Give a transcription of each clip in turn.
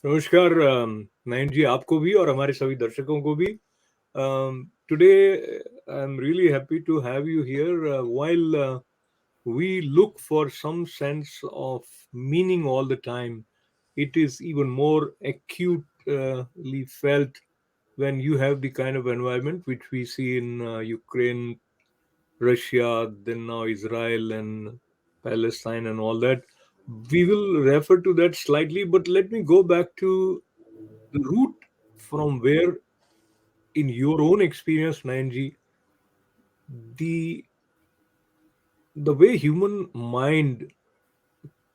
नमस्कार नयन जी, आपको भी और हमारे सभी दर्शकों को भी. Today I'm really happy to have you here. While we look for some sense of meaning all the time, it is even more acutely felt when you have the kind of environment which we see in Ukraine, Russia, then now Israel and Palestine and all that. We will refer to that slightly, but let me go back to the root from where, in your own experience, Nayanji, the the way human mind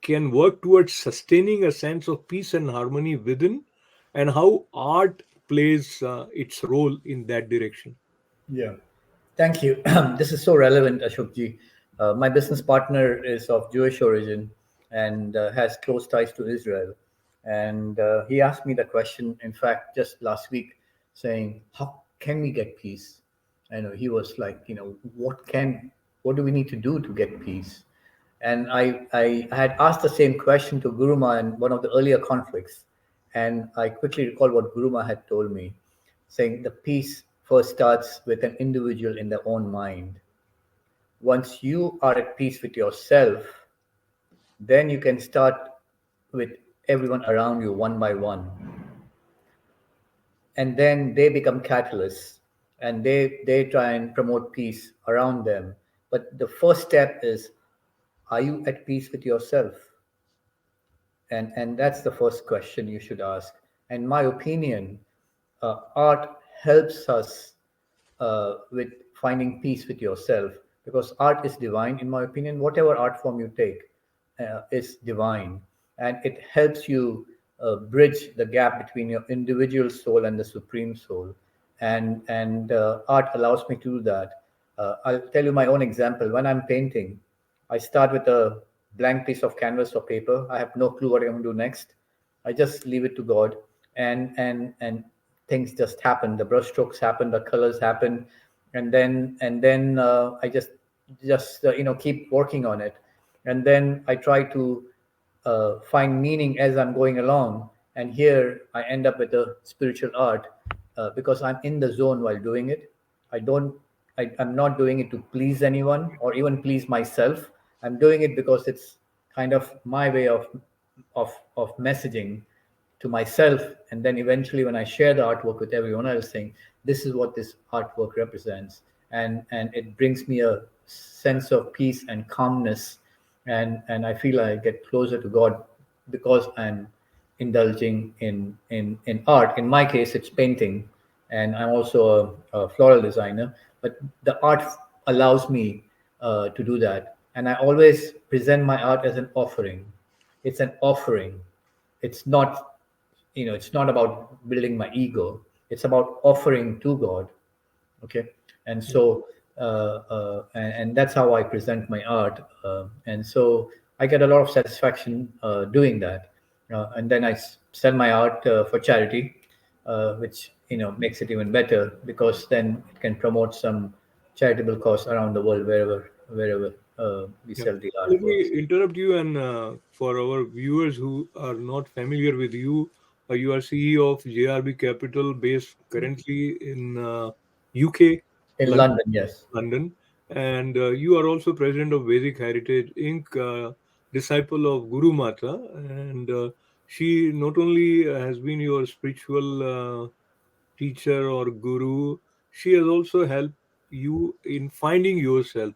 can work towards sustaining a sense of peace and harmony within, and how art plays its role in that direction. Yeah. Thank you. This is so relevant, Ashokji. My business partner is of Jewish origin and has close ties to Israel. And he asked me the question, in fact, just last week, saying, "How can we get peace?" I know he was like, what do we need to do to get peace? And I had asked the same question to Guruma in one of the earlier conflicts. And I quickly recall what Guruma had told me, saying the peace first starts with an individual in their own mind. Once you are at peace with yourself, then you can start with everyone around you one by one. And then they become catalysts and they try and promote peace around them. But the first step is, are you at peace with yourself? And that's the first question you should ask. In my opinion, art helps us with finding peace with yourself, because art is divine. In my opinion, whatever art form you take is divine, and it helps you bridge the gap between your individual soul and the supreme soul. And art allows me to do that. I'll tell you my own example. When I'm painting, I start with a blank piece of canvas or paper. I have no clue what I'm going to do next. I just leave it to God, and things just happen. The brushstrokes happen, the colors happen, and then I just keep working on it, and then I try to find meaning as I'm going along. And here I end up with a spiritual art because I'm in the zone while doing it. I don't. I'm not doing it to please anyone or even please myself. I'm doing it because it's kind of my way of messaging to myself, and then eventually when I share the artwork with everyone else, saying this is what this artwork represents, and it brings me a sense of peace and calmness, and I feel I get closer to God because I'm indulging in art. In my case, it's painting, and I'm also a floral designer. But the art allows me to do that, and I always present my art as an offering. It's an offering. It's not, it's not about building my ego. It's about offering to God. Okay. And so and that's how I present my art, and so I get a lot of satisfaction doing that, and then sell my art for charity, which makes it even better, because then it can promote some charitable cause around the world, wherever we Yeah. sell the Let me artworks. interrupt you, and for our viewers who are not familiar with you, you are CEO of JRB Capital, based currently in UK, In London. London, yes. London, and you are also president of Vedic Heritage Inc., disciple of Guru Mata, and she not only has been your spiritual teacher or guru, she has also helped you in finding yourself.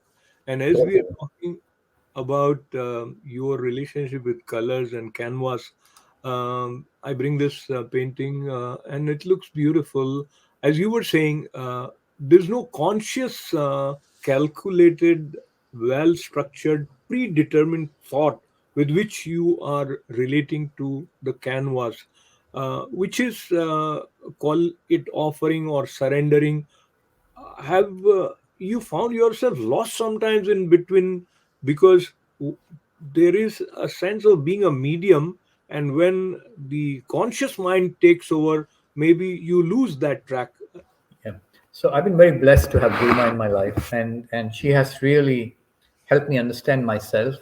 And as we are Totally. talking about your relationship with colors and canvas, I bring this painting, and it looks beautiful. As you were saying, there's no conscious, calculated, well structured, predetermined thought with which you are relating to the canvas, which is, call it offering or surrendering. Have you found yourself lost sometimes in between, because there is a sense of being a medium, and when the conscious mind takes over, maybe you lose that track. Yeah. So I've been very blessed to have Gurma in my life, and she has really helped me understand myself,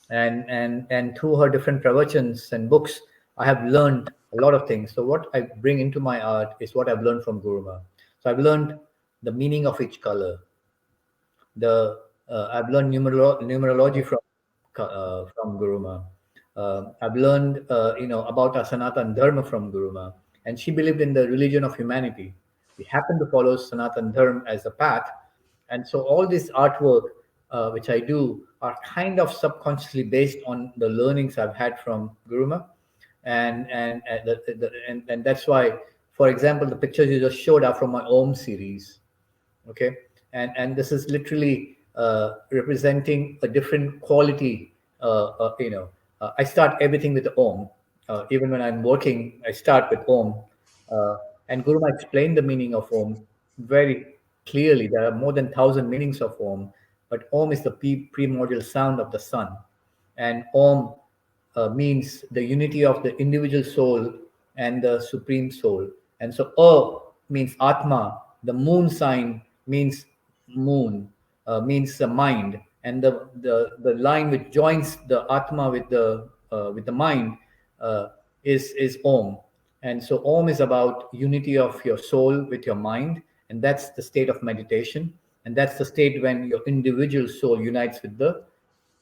and through her different pravachans and books, I have learned a lot of things. So what I bring into my art is what I've learned from Guruma. So I've learned the meaning of each color. The I've learned numerology from Guruma. I've learned about our Sanatan Dharma from Guruma, and she believed in the religion of humanity. We happen to follow Sanatan Dharma as a path, and so all this artwork which I do are kind of subconsciously based on the learnings I've had from Guruma, and that's why, for example, the pictures you just showed are from my Om series. Okay, and this is literally representing a different quality. I start everything with the Om. Even when I'm working, I start with Om. uh, and Guruma explained the meaning of Om very clearly. There are more than 1,000 meanings of Om, but Om is the primordial sound of the sun, and Om means the unity of the individual soul and the supreme soul. And so means Atma, the moon sign means moon, means the mind, and the line which joins the Atma with the mind uh, is Om. And so Om is about unity of your soul with your mind, and that's the state of meditation, and that's the state when your individual soul unites with the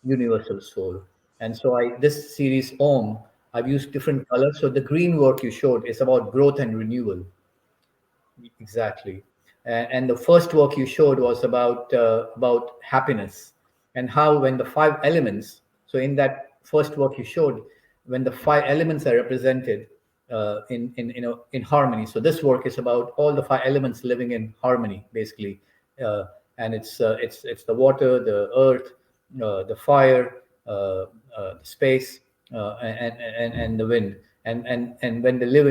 universal soul. And so I this series Om, I've used different colors. So the green work you showed is about growth and renewal. Exactly. And the first work you showed was about happiness, and how when the five elements. So in that first work you showed, when the five elements are represented in harmony. So this work is about all the five elements living in harmony, basically, uh, and it's the water, the earth, the fire, the space, and the wind, and when they live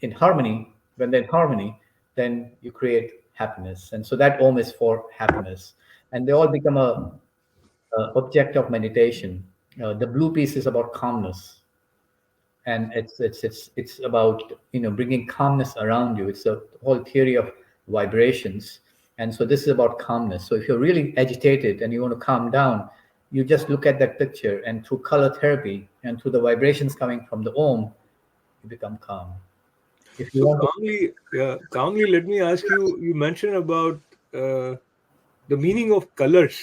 in harmony, when they're in harmony, then you create happiness. And so that Om is for happiness, and they all become a object of meditation. The blue piece is about calmness, and it's about bringing calmness around you. It's a whole theory of vibrations, and so this is about calmness. So if you're really agitated and you want to calm down, you just look at that picture, and through color therapy and through the vibrations coming from the Om, you become calm. If you So want to, calmly, yeah, calmly, let me ask you. You mentioned about uh, the meaning of colors.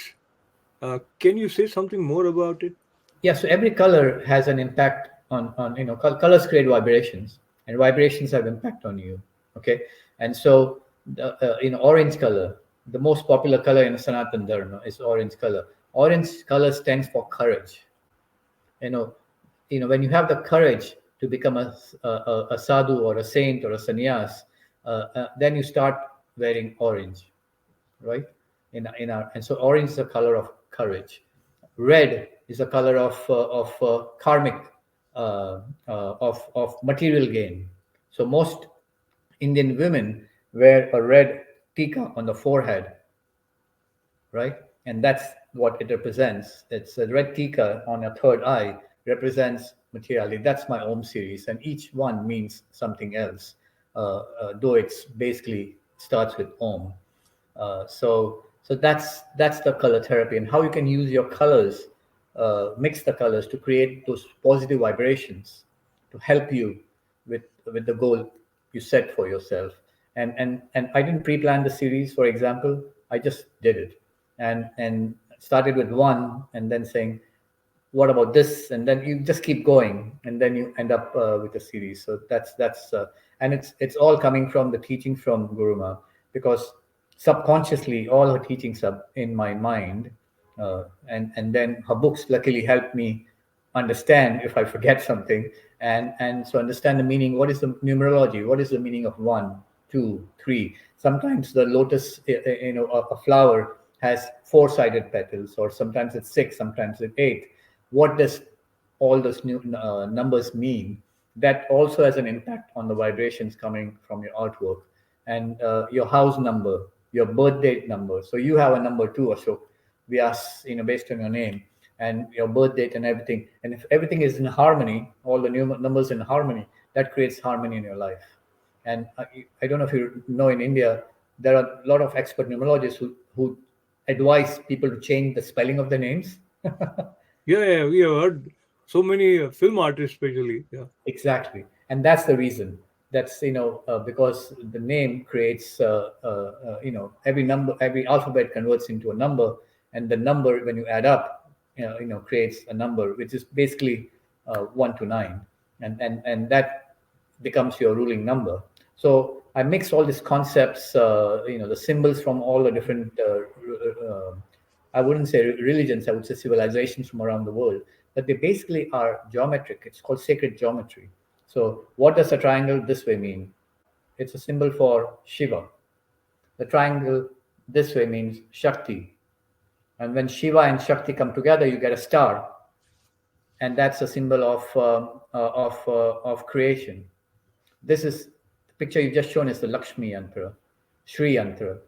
Can you say something more about it? yeah, so every color has an impact on colors create vibrations, and vibrations have impact on you. Okay, and so orange color, the most popular color in Sanatan Dharma is orange color. Orange color stands for courage. you know when you have the courage to become a sadhu or a saint or a sannyas, then you start wearing orange, right? In our And so orange is a color of courage. Red is a color of karmic, of material gain. So most Indian women wear a red tika on the forehead, right? And that's what it represents. It's a red tika on a third eye represents materiality. That's my Om series, and each one means something else, though it's basically starts with Om. So that's the color therapy, and how you can use your colors, mix the colors to create those positive vibrations to help you with the goal you set for yourself. And I didn't pre-plan the series, for example. I just did it, and started with one, and then saying, what about this, and then you just keep going, and then you end up with a series. So that's and it's all coming from the teaching from Guruma, because subconsciously all her teachings are in my mind, and then her books luckily help me understand if I forget something, and so understand the meaning. What is the numerology? What is the meaning of 1, 2, 3? Sometimes the lotus, a flower has four-sided petals, or sometimes it's six, sometimes it's eight. What does all those new numbers mean? That also has an impact on the vibrations coming from your artwork, and your house number, your birth date number. So you have a number too, Ashok. Vyas, based on your name and your birth date and everything. And if everything is in harmony, all the new numbers in harmony, that creates harmony in your life. And I don't know if you know, in India, there are a lot of expert numerologists who advise people to change the spelling of the names. Yeah, yeah, we have heard so many film artists, especially. Yeah. Exactly, and that's the reason. That's because the name creates every number, every alphabet converts into a number, and the number when you add up, creates a number which is basically 1 to 9, and that becomes your ruling number. So I mix all these concepts, the symbols from all the different I wouldn't say religions, I would say civilizations from around the world, but they basically are geometric. It's called sacred geometry. So, what does a triangle this way mean? It's a symbol for Shiva. The triangle this way means Shakti. And when Shiva and Shakti come together, you get a star, and that's a symbol of creation. This is the picture you just shown is the Lakshmi Yantra, Sri Yantra.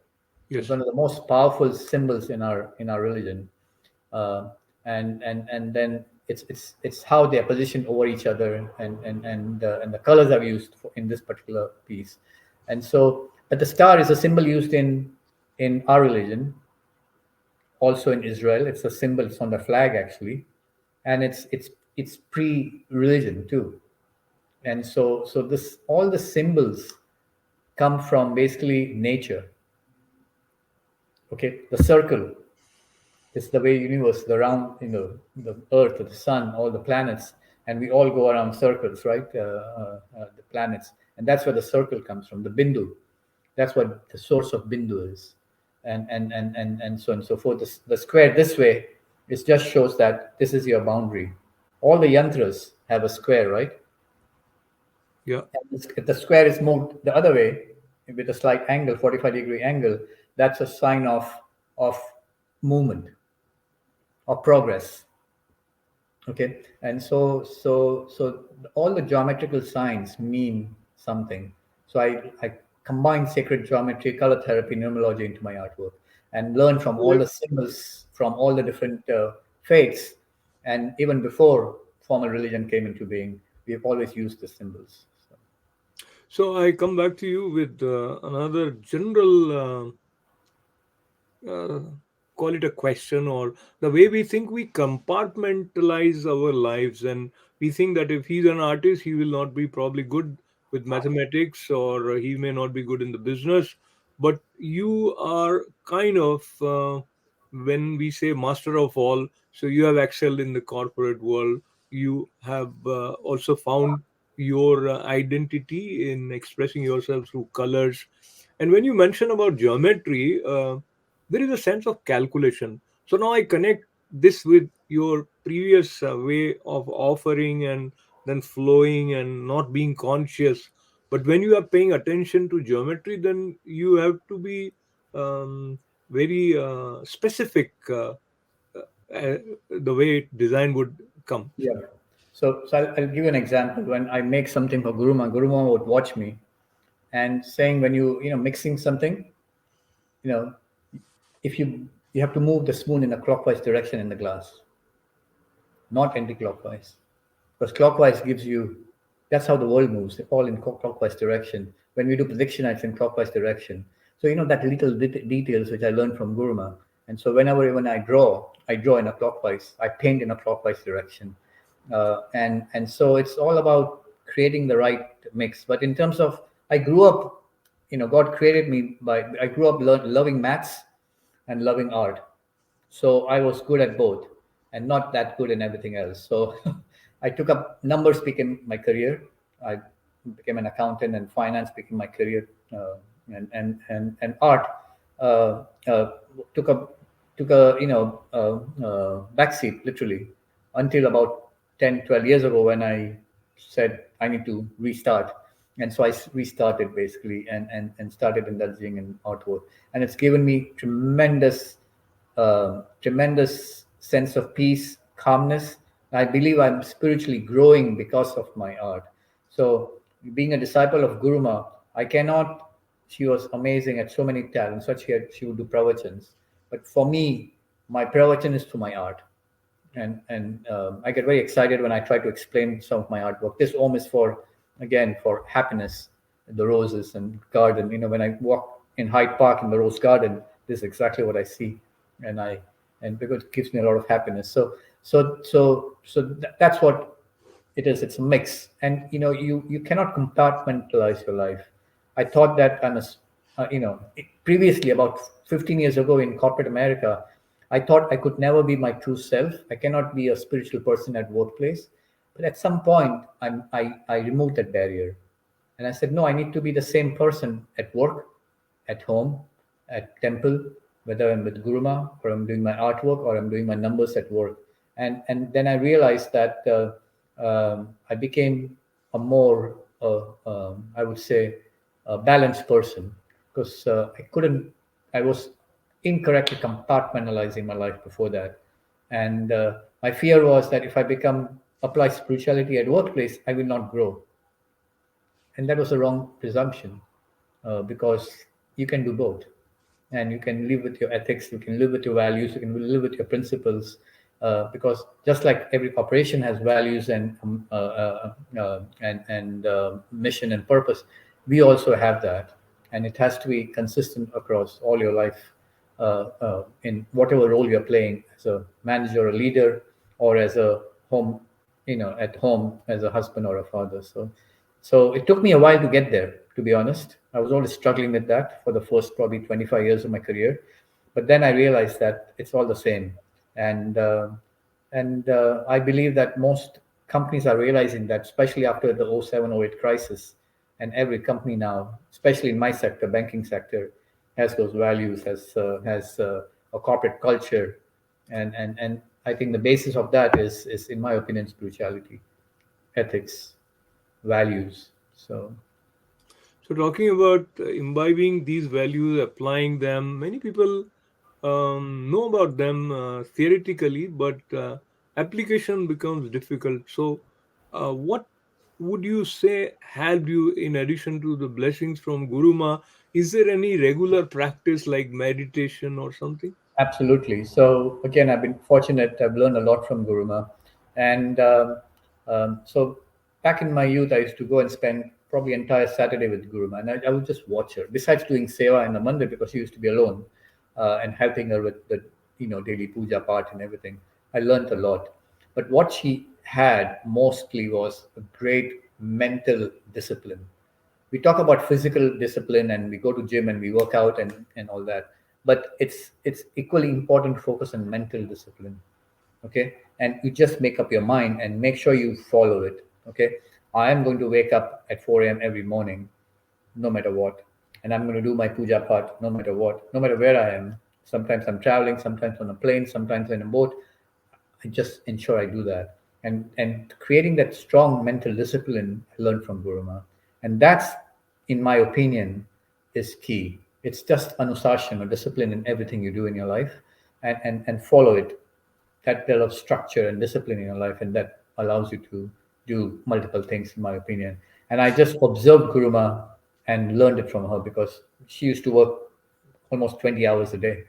It's Yes. one of the most powerful symbols in our religion, uh, and then it's how they are positioned over each other, and the colors I've used in this particular piece, and so but the star is a symbol used in our religion, also in Israel. It's a symbol. It's on the flag actually, and it's pre-religion too, and so this all the symbols come from basically nature. Okay, the circle. It's the way universe, the round, the Earth, the Sun, all the planets, and we all go around circles, right? The planets, and that's where the circle comes from. The bindu, that's what the source of bindu is, and so on and so forth. The square this way, it just shows that this is your boundary. All the yantras have a square, right? Yeah. And if the square is moved the other way with a slight angle, 45-degree angle, that's a sign of movement or progress. Okay, and so all the geometrical signs mean something. So I combine sacred geometry, color therapy, numerology into my artwork, and learn from all the symbols from all the different faiths. And even before formal religion came into being, we've always used the symbols. So, So I come back to you with another general, uh, call it a question, or the way we think we compartmentalize our lives, and we think that if he's an artist, he will not be probably good with mathematics, or he may not be good in the business. But you are kind of, when we say master of all, so you have excelled in the corporate world. You have also found your identity in expressing yourself through colors. And when you mention about geometry, there is a sense of calculation. So now I connect this with your previous way of offering and then flowing and not being conscious. But when you are paying attention to geometry, then you have to be very specific, uh, the way design would come. yeah. So I'll give you an example. When I make something for Guruma would watch me and saying when mixing something, you know, if you have to move the spoon in a clockwise direction in the glass, not anti-clockwise, because clockwise gives you, that's how the world moves, all in clockwise direction. When we do prediction, it's in clockwise direction. So that little details which I learned from Guruma. And so when I draw in a clockwise, I paint in a clockwise direction. And so it's all about creating the right mix. But in terms of, I grew up, God created me I grew up loving maths and loving art. So I was good at both and not that good in everything else. So I took up numbers became my career. I became an accountant, and finance became my career. And art uh, uh, took a backseat literally until about 10, 12 years ago when I said I need to restart. And so I restarted basically and started indulging in artwork. And it's given me tremendous sense of peace, calmness. I believe I'm spiritually growing because of my art. So, being a disciple of Guruma, I cannot. She was amazing at so many talents. Such she would do pravachans, but for me, my pravachan is through my art, and I get very excited when I try to explain some of my artwork. This Om is for happiness, the roses and garden. When I walk in Hyde Park in the rose garden, this is exactly what I see, and because it gives me a lot of happiness. That's what it is. It's a mix, and you cannot compartmentalize your life. I thought that previously, about 15 years ago in corporate America, I thought I could never be my true self. I cannot be a spiritual person at workplace. But at some point, I removed that barrier, and I said, no, I need to be the same person at work, at home, at temple, whether I'm with Guruma or I'm doing my artwork or I'm doing my numbers at work. And then I realized that I became a more, I would say, a balanced person, because I was incorrectly compartmentalizing my life before that. And my fear was that if I apply spirituality at workplace, I will not grow. And that was a wrong presumption, because you can do both, and you can live with your ethics, you can live with your values, you can live with your principles, because just like every corporation has values and mission and purpose, we also have that, and it has to be consistent across all your life, in whatever role you're playing, as a manager, a leader, or as a home, at home as a husband or a father. So it took me a while to get there, to be honest. I was always struggling with that for the first probably 25 years of my career. But then I realized that it's all the same. And I believe that most companies are realizing that, especially after the 07-08 crisis. And every company now, especially in my sector, banking sector, has those values, has a corporate culture. And I think the basis of that is, in my opinion, spirituality, ethics, values. So So, talking about imbibing these values, applying them, many people know about them theoretically, but application becomes difficult. So, what would you say helped you in addition to the blessings from Guru Ma? Is there any regular practice like meditation or something? absolutely. So again, I've been fortunate. I've learned a lot from Guruma, and so back in my youth, I used to go and spend probably entire Saturday with Guruma, and I would just watch her. Besides doing seva in the Monday, because she used to be alone, and helping her with the daily puja part and everything, I learned a lot. But what she had mostly was a great mental discipline. We talk about physical discipline and we go to gym and we work out and all that, but it's equally important to focus on mental discipline. Okay, and you just make up your mind and make sure you follow it. Okay, I am going to wake up at 4 a.m. every morning, no matter what, and I'm going to do my puja part no matter what, no matter where I am. Sometimes I'm traveling, sometimes on a plane, sometimes in a boat. I just ensure I do that. And creating that strong mental discipline I learned from Guruma. And that's, in my opinion, is key. It's just anusashan or discipline in everything you do in your life, and follow it. That develops structure and discipline in your life, and that allows you to do multiple things, in my opinion. And I just observed Guruma and learned it from her, because she used to work almost 20 hours a day.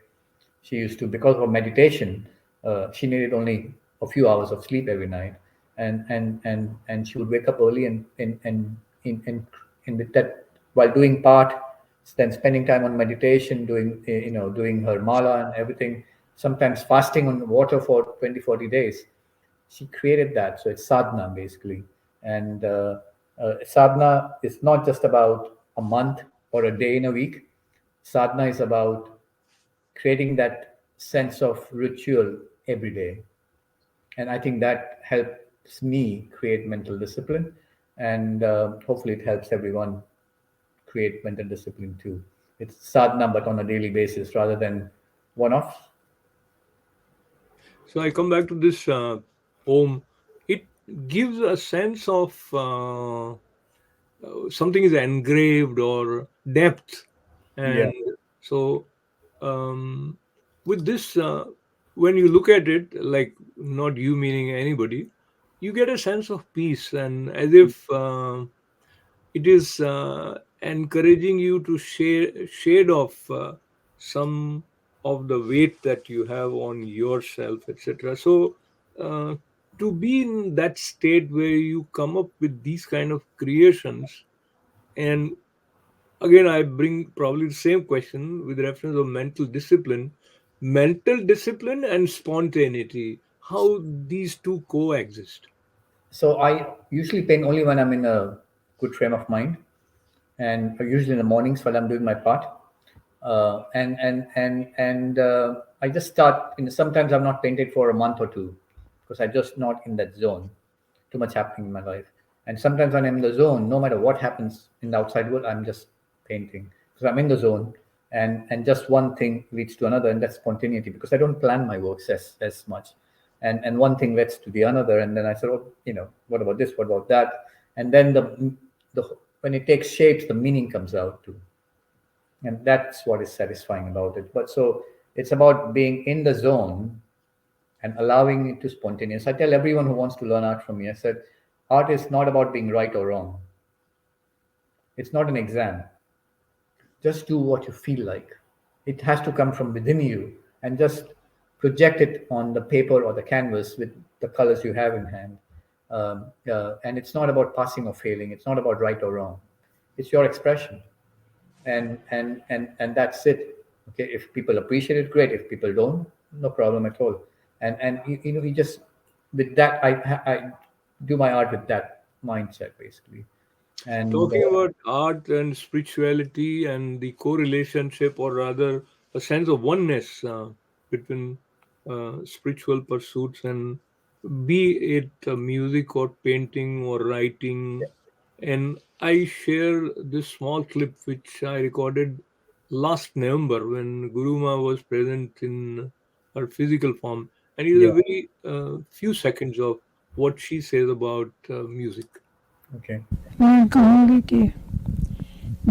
She used to, because of meditation, she needed only a few hours of sleep every night, and she would wake up early and with that, while doing part, then spending time on meditation, doing her mala and everything. Sometimes fasting on water for 20-40 days. She created that, so it's sadhana basically. And sadhana is not just about a month or a day in a week. Sadhana is about creating that sense of ritual every day. And I think that helps me create mental discipline. And hopefully, it helps everyone create mental discipline too. It's sadhana, but on a daily basis rather than one off. So, I come back to this home. It gives a sense of something is engraved or depth, Yeah, and so um, with this when you look at it, like not you meaning anybody, you get a sense of peace, and as if it is encouraging you to shade off some of the weight that you have on yourself, etc. So uh, to be in that state where you come up with these kind of creations, and again I bring probably the same question with reference of mental discipline and spontaneity. how these two coexist. So I usually paint only when I'm in a good frame of mind, and usually in the mornings while I'm doing my part. And I just start. Sometimes I'm not painted for a month or two because I'm just not in that zone. Too much happening in my life, and sometimes when I'm in the zone, no matter what happens in the outside world, I'm just painting because I'm in the zone, and just one thing leads to another, and that's spontaneity because I don't plan my works as much, and one thing leads to the another, and then I said, oh, what about this? What about that? And then the when it takes shapes, the meaning comes out too, and that's what is satisfying about it. But so it's about being in the zone and allowing it to spontaneous. I tell everyone who wants to learn art from me, I said, art is not about being right or wrong. It's not an exam. Just do what you feel like. It has to come from within you, and just project it on the paper or the canvas with the colors you have in hand. And it's not about passing or failing. It's not about right or wrong. It's your expression, and that's it. Okay, if people appreciate it, great. If people don't, no problem at all. And you just, with that, I do my art with that mindset basically. And Talking about art and spirituality and the correlationship, or rather, a sense of oneness between spiritual pursuits, and be it music or painting or writing. And I share this small clip which I recorded last November when Guruma was present in her physical form. And it is yeah, a very few seconds of what she says about music. okay, मैं कहूँगी कि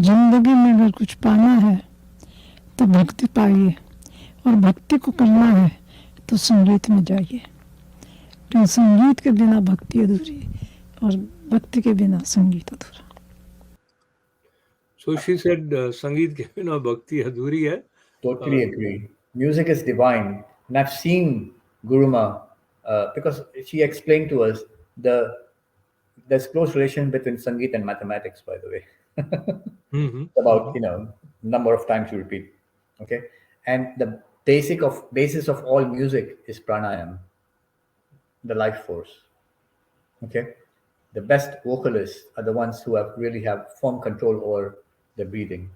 जिंदगी में अगर कुछ पाना है तो भक्ति पाइए, और भक्ति को करना है तो संगीत में जाइए, क्योंकि संगीत के बिना भक्ति अधूरी और भक्ति के बिना संगीत अधूरा. So she said, "Sangeet ke bina bhakti adhuri hai." totally agree. Music is divine, and I've seen Guruma because she explained to us there's close relation between Sangeet and mathematics, by the way. Mhm, About mhm. number of times you repeat, okay, and the basis of all music is pranayam, the life force. Okay, the best vocalists are the ones who have firm control over the breathing,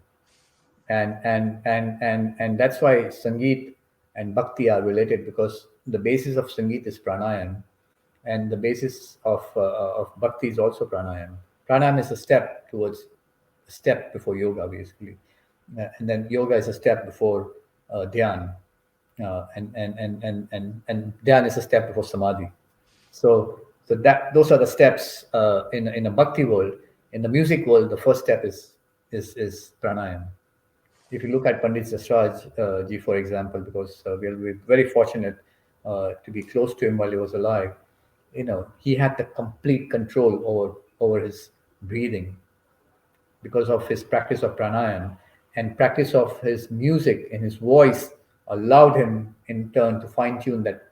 and that's why sangeet and bhakti are related, because the basis of sangeet is pranayam, and the basis of bhakti is also pranayam. Pranayam is a step towards a step before yoga, basically. And then yoga is a step before dhyan, and dhyan is a step before samadhi. So that those are the steps in a bhakti world. In the music world, the first step is pranayam. If you look at Pandit Jasraj ji, for example, because we're very fortunate to be close to him while he was alive, he had the complete control over his breathing because of his practice of pranayam, and practice of his music and his voice allowed him in turn to fine tune that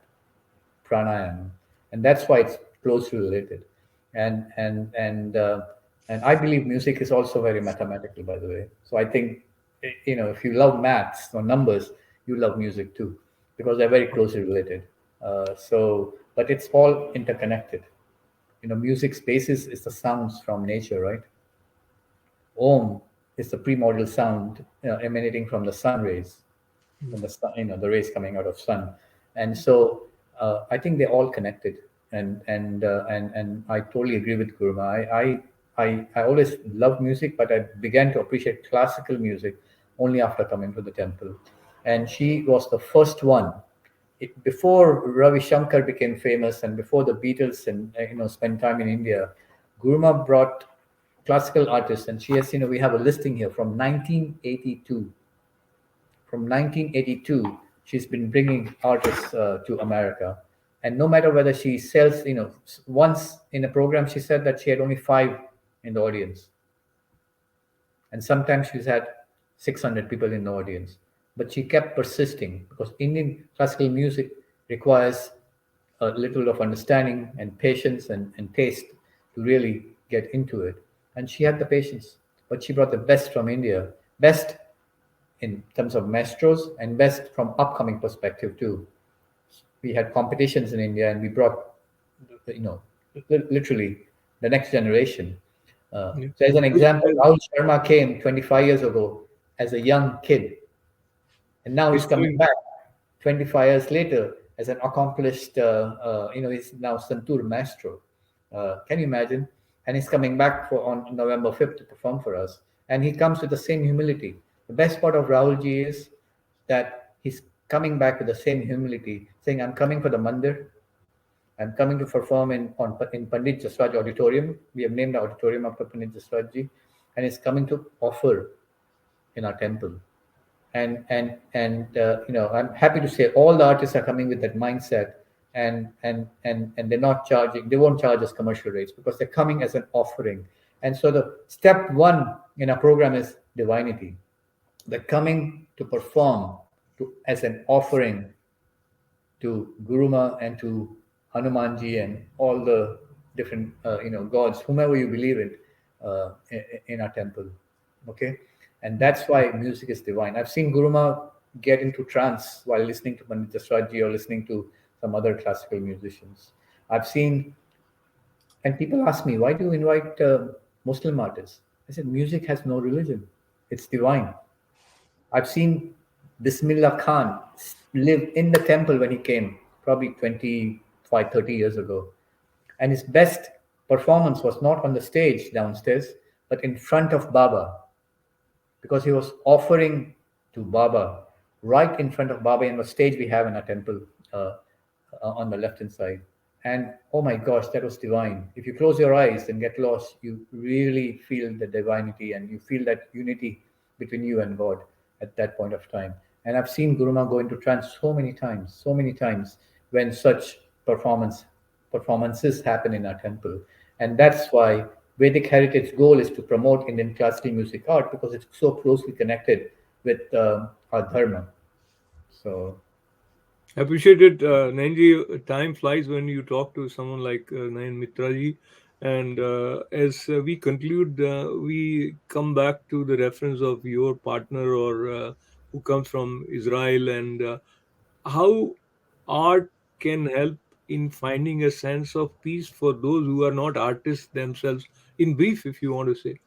pranayam, and that's why it's closely related. And and and uh, and I believe music is also very mathematical, by the way. So I think if you love maths or numbers, you love music too, because they're very closely related. But it's all interconnected. Music's basis is the sounds from nature, right? Om is the primordial sound emanating from the sun rays, from the sun, the rays coming out of sun. And so I think they're all connected. And I totally agree with Guruma. I always loved music, but I began to appreciate classical music only after coming to the temple. And she was the first one. Before Ravi Shankar became famous, and before the Beatles and spent time in India, Guruma brought classical artists, and she has, we have a listing here from 1982. From 1982, she's been bringing artists to America. And no matter whether she sells, once in a program, she said that she had only 5 in the audience. And sometimes she's had 600 people in the audience. But she kept persisting because Indian classical music requires a little of understanding and patience and taste to really get into it. And she had the patience, but she brought the best from India, best in terms of maestros and best from upcoming perspective too. we had competitions in India, and we brought, you know, literally the next generation. Yeah. So, as an example, Rahul Sharma came 25 years ago as a young kid, and now He's he's coming coming. back 25 years later as an accomplished, he's now Santur maestro. Can you imagine? And he's coming back for on November 5th to perform for us. And he comes with the same humility. The best part of Rahulji is that he's coming back with the same humility, saying, I'm coming for the mandir. I'm coming to perform in Pandit Jasraj Auditorium. We have named the auditorium after Pandit Jasrajji. And he's coming to offer in our temple. And I'm happy to say all the artists are coming with that mindset, and they're not charging, they won't charge us commercial rates because they're coming as an offering. And so the step one in our program is divinity. They're coming to perform as an offering to Guruma and to Hanumanji and all the different gods, whomever you believe in our temple. Okay, and that's why music is divine. I've seen Guruma get into trance while listening to Pandit Jasrajji or listening to some other classical musicians. I've seen, and people ask me, why do you invite Muslim artists? I said, music has no religion; it's divine. I've seen Bismillah Khan live in the temple when he came, probably 25, 30 years ago. And his best performance was not on the stage downstairs, but in front of Baba, because he was offering to Baba right in front of Baba in the stage we have in our temple on the left hand side. And oh my gosh, that was divine. If you close your eyes and get lost, you really feel the divinity and you feel that unity between you and God at that point of time. And I've seen Guruma go into trance so many times when such performances happen in our temple. And that's why Vedic Heritage goal is to promote Indian classical music art because it's so closely connected with our dharma. So I appreciate it, Nayanji. Time flies when you talk to someone like Nayan Mitraji. And as we conclude, we come back to the reference of your partner or who comes from Israel, and how art can help in finding a sense of peace for those who are not artists themselves. In brief, if you want to say.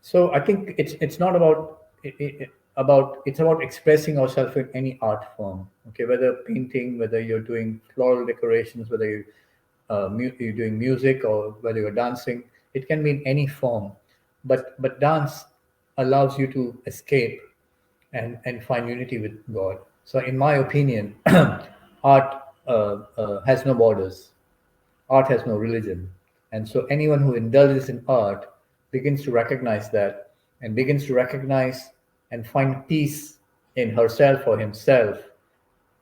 So I think it's not about it's about expressing ourselves in any art form. Okay, whether painting, whether you're doing floral decorations, whether you're doing music, or whether you're dancing, it can be in any form. But dance allows you to escape and find unity with God. So in my opinion, art has no borders. Art has no religion. And so anyone who indulges in art begins to recognize that and begins to recognize and find peace in herself or himself,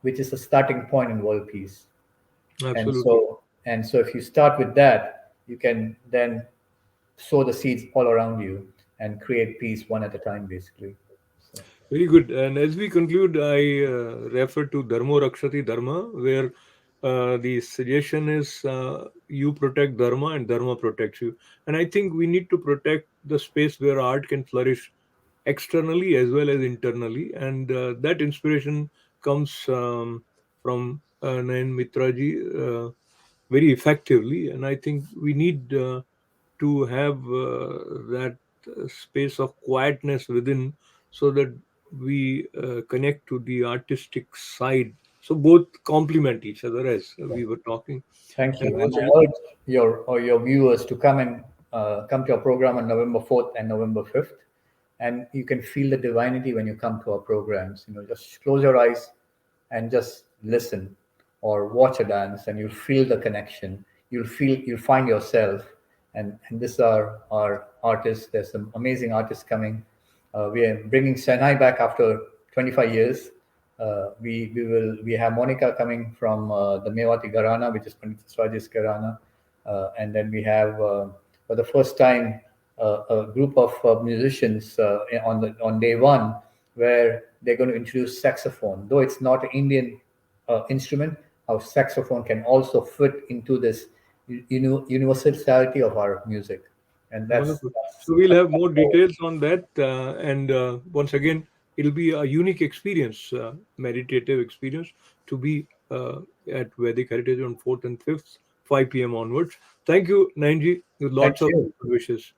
which is a starting point in world peace. And Absolutely. so if you start with that, you can then sow the seeds all around you and create peace one at a time, basically. So, Very good. And as we conclude, I refer to Dharmo Rakshati Dharma, where the suggestion is you protect Dharma and Dharma protects you. And I think we need to protect the space where art can flourish externally as well as internally. And that inspiration comes from Nayan Mitraji very effectively. And I think we need to have that space of quietness within so that we connect to the artistic side. So both complement each other, as we were talking. thank And you. And as I you, urge your viewers to come to our program on November 4th and November 5th. And you can feel the divinity when you come to our programs. Just close your eyes and just listen or watch a dance, and you'll feel the connection. You'll find yourself. And this are our artists. There's some amazing artists coming. We are bringing Senai back after 25 years. We have Monica coming from the Mewati Gharana, which is Pandit Swajis Gharana, and then we have for the first time a group of musicians on day one, where they're going to introduce saxophone. Though it's not an Indian instrument, our saxophone can also fit into this universality of our music, and wonderful. So we'll have more details on that. And once again, it'll be a unique experience, meditative experience, to be at Vedic Heritage on 4th and 5th, 5 p.m. onwards. Thank you, Nayan ji, with lots Thank of you. wishes.